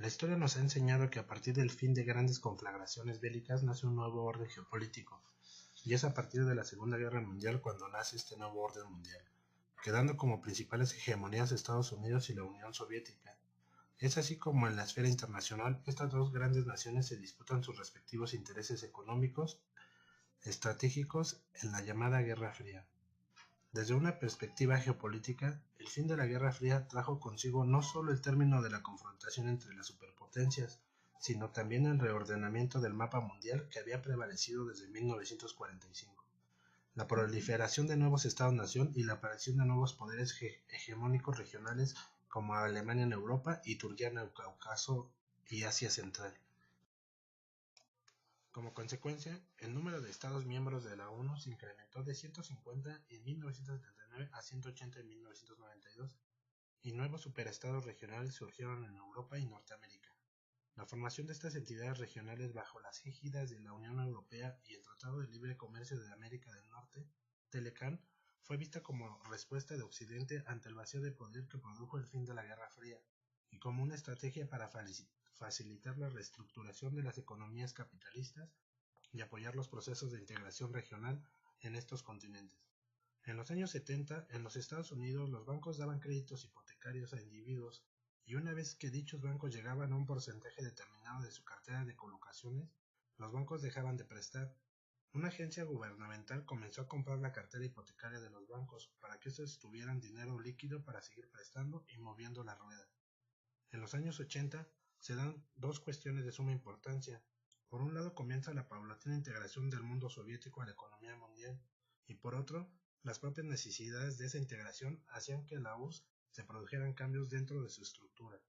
La historia nos ha enseñado que a partir del fin de grandes conflagraciones bélicas nace un nuevo orden geopolítico, y es a partir de la Segunda Guerra Mundial cuando nace este nuevo orden mundial, quedando como principales hegemonías Estados Unidos y la Unión Soviética. Es así como en la esfera internacional estas dos grandes naciones se disputan sus respectivos intereses económicos, estratégicos en la llamada Guerra Fría. Desde una perspectiva geopolítica, el fin de la Guerra Fría trajo consigo no solo el término de la confrontación entre las superpotencias, sino también el reordenamiento del mapa mundial que había prevalecido desde 1945, la proliferación de nuevos estados-nación y la aparición de nuevos poderes hegemónicos regionales como Alemania en Europa y Turquía en el Cáucaso y Asia Central. Como consecuencia, el número de Estados miembros de la ONU se incrementó de 150 en 1979 a 180 en 1992, y nuevos superestados regionales surgieron en Europa y Norteamérica. La formación de estas entidades regionales bajo las égidas de la Unión Europea y el Tratado de Libre Comercio de América del Norte, TLCAN, fue vista como respuesta de Occidente ante el vacío de poder que produjo el fin de la Guerra Fría, y como una estrategia para facilitar la reestructuración de las economías capitalistas y apoyar los procesos de integración regional en estos continentes. En los años 70, en los Estados Unidos, los bancos daban créditos hipotecarios a individuos, y una vez que dichos bancos llegaban a un porcentaje determinado de su cartera de colocaciones, los bancos dejaban de prestar. Una agencia gubernamental comenzó a comprar la cartera hipotecaria de los bancos para que estos tuvieran dinero líquido para seguir prestando y moviendo la rueda. En los años 80 se dan dos cuestiones de suma importancia. Por un lado comienza la paulatina integración del mundo soviético a la economía mundial, y por otro, las propias necesidades de esa integración hacían que en la URSS se produjeran cambios dentro de su estructura.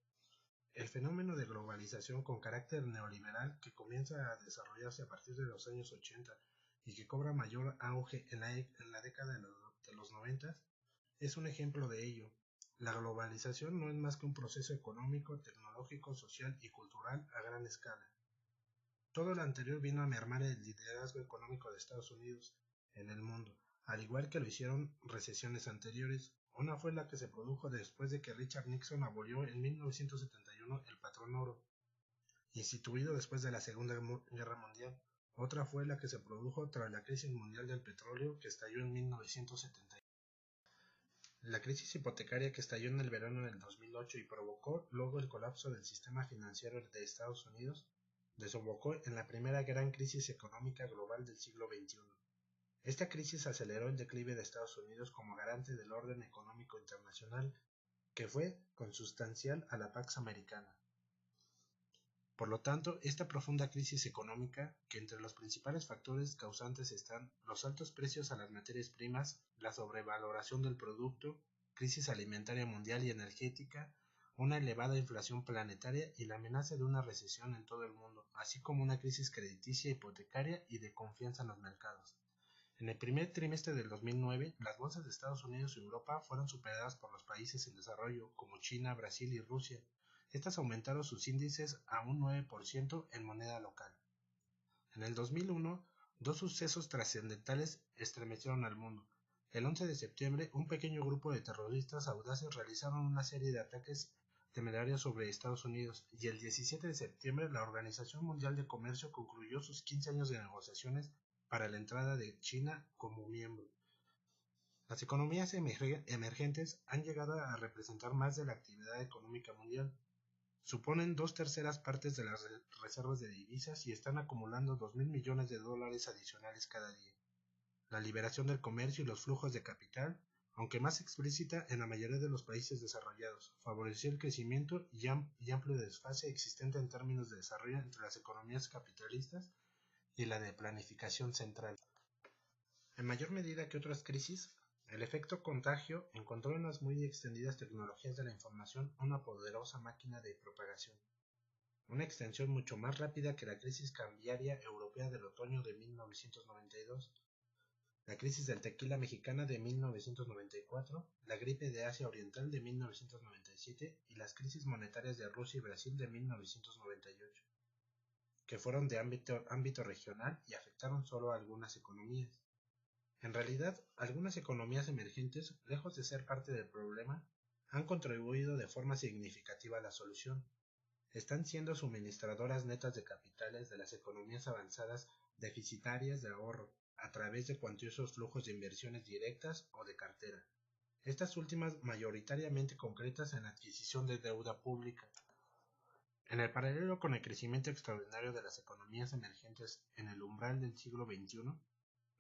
El fenómeno de globalización con carácter neoliberal que comienza a desarrollarse a partir de los años 80 y que cobra mayor auge en la década de los 90 es un ejemplo de ello. La globalización no es más que un proceso económico, tecnológico, social y cultural a gran escala. Todo lo anterior vino a mermar el liderazgo económico de Estados Unidos en el mundo, al igual que lo hicieron recesiones anteriores. Una fue la que se produjo después de que Richard Nixon abolió en 1971 el patrón oro, instituido después de la Segunda Guerra Mundial. Otra fue la que se produjo tras la crisis mundial del petróleo que estalló en 1971. La crisis hipotecaria que estalló en el verano del 2008 y provocó luego el colapso del sistema financiero de Estados Unidos desembocó en la primera gran crisis económica global del siglo XXI. Esta crisis aceleró el declive de Estados Unidos como garante del orden económico internacional, que fue consustancial a la Pax Americana. Por lo tanto, esta profunda crisis económica, que entre los principales factores causantes están los altos precios a las materias primas, la sobrevaloración del producto, crisis alimentaria mundial y energética, una elevada inflación planetaria y la amenaza de una recesión en todo el mundo, así como una crisis crediticia, hipotecaria y de confianza en los mercados. En el primer trimestre del 2009, las bolsas de Estados Unidos y Europa fueron superadas por los países en desarrollo como China, Brasil y Rusia. Estas aumentaron sus índices a un 9% en moneda local. En el 2001, dos sucesos trascendentales estremecieron al mundo. El 11 de septiembre, un pequeño grupo de terroristas audaces realizaron una serie de ataques temerarios sobre Estados Unidos, y el 17 de septiembre la Organización Mundial de Comercio concluyó sus 15 años de negociaciones para la entrada de China como miembro. Las economías emergentes han llegado a representar más de la actividad económica mundial. Suponen 2/3 partes de las reservas de divisas y están acumulando 2.000 millones de dólares adicionales cada día. La liberación del comercio y los flujos de capital, aunque más explícita en la mayoría de los países desarrollados, favoreció el crecimiento y amplio desfase existente en términos de desarrollo entre las economías capitalistas y la de planificación central. En mayor medida que otras crisis, el efecto contagio encontró en las muy extendidas tecnologías de la información una poderosa máquina de propagación, una extensión mucho más rápida que la crisis cambiaria europea del otoño de 1992, la crisis del tequila mexicana de 1994, la gripe de Asia Oriental de 1997 y las crisis monetarias de Rusia y Brasil de 1998, que fueron de ámbito regional y afectaron solo a algunas economías. En realidad, algunas economías emergentes, lejos de ser parte del problema, han contribuido de forma significativa a la solución. están siendo suministradoras netas de capitales de las economías avanzadas deficitarias de ahorro, a través de cuantiosos flujos de inversiones directas o de cartera, estas últimas mayoritariamente concretas en la adquisición de deuda pública. En el paralelo con el crecimiento extraordinario de las economías emergentes en el umbral del siglo XXI,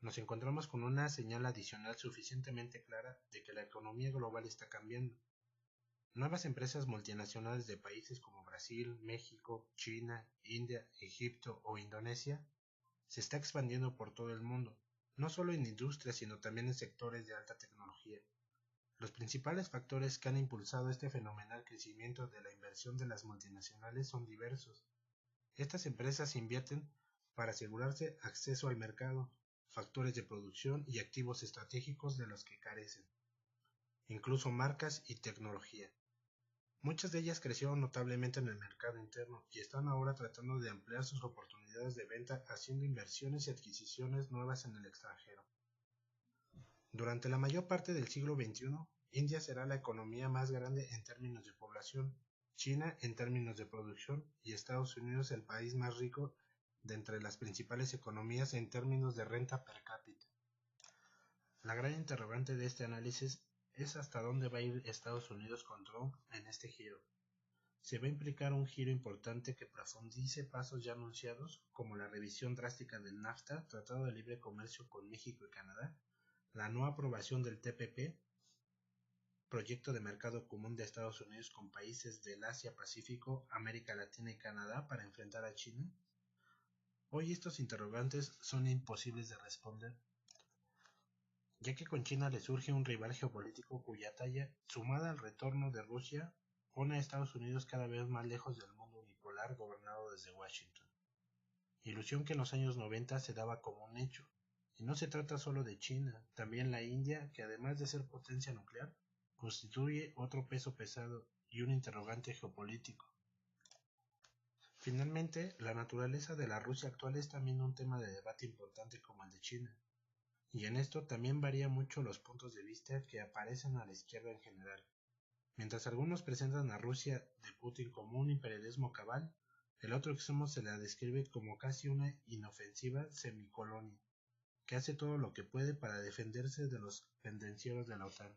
nos encontramos con una señal adicional suficientemente clara de que la economía global está cambiando. Nuevas empresas multinacionales de países como Brasil, México, China, India, Egipto o Indonesia se está expandiendo por todo el mundo, no solo en industrias sino también en sectores de alta tecnología. Los principales factores que han impulsado este fenomenal crecimiento de la inversión de las multinacionales son diversos. Estas empresas invierten para asegurarse acceso al mercado, factores de producción y activos estratégicos de los que carecen, incluso marcas y tecnología. Muchas de ellas crecieron notablemente en el mercado interno y están ahora tratando de ampliar sus oportunidades de venta haciendo inversiones y adquisiciones nuevas en el extranjero. Durante la mayor parte del siglo XXI, India será la economía más grande en términos de población, China en términos de producción y Estados Unidos el país más rico de entre las principales economías en términos de renta per cápita. La gran interrogante de este análisis es hasta dónde va a ir Estados Unidos con Trump en este giro. Se va a implicar un giro importante que profundice pasos ya anunciados, como la revisión drástica del NAFTA, Tratado de Libre Comercio con México y Canadá, la no aprobación del TPP, Proyecto de Mercado Común de Estados Unidos con países del Asia-Pacífico, América Latina y Canadá para enfrentar a China. Hoy estos interrogantes son imposibles de responder, ya que con China le surge un rival geopolítico cuya talla, sumada al retorno de Rusia, pone a Estados Unidos cada vez más lejos del mundo unipolar gobernado desde Washington. Ilusión que en los años 90 se daba como un hecho. Y no se trata solo de China, también la India, que además de ser potencia nuclear, constituye otro peso pesado y un interrogante geopolítico. Finalmente, la naturaleza de la Rusia actual es también un tema de debate importante como el de China. Y en esto también varía mucho los puntos de vista que aparecen a la izquierda en general. Mientras algunos presentan a Rusia de Putin como un imperialismo cabal, el otro extremo se la describe como casi una inofensiva semicolonia, que hace todo lo que puede para defenderse de los pendencieros de la OTAN.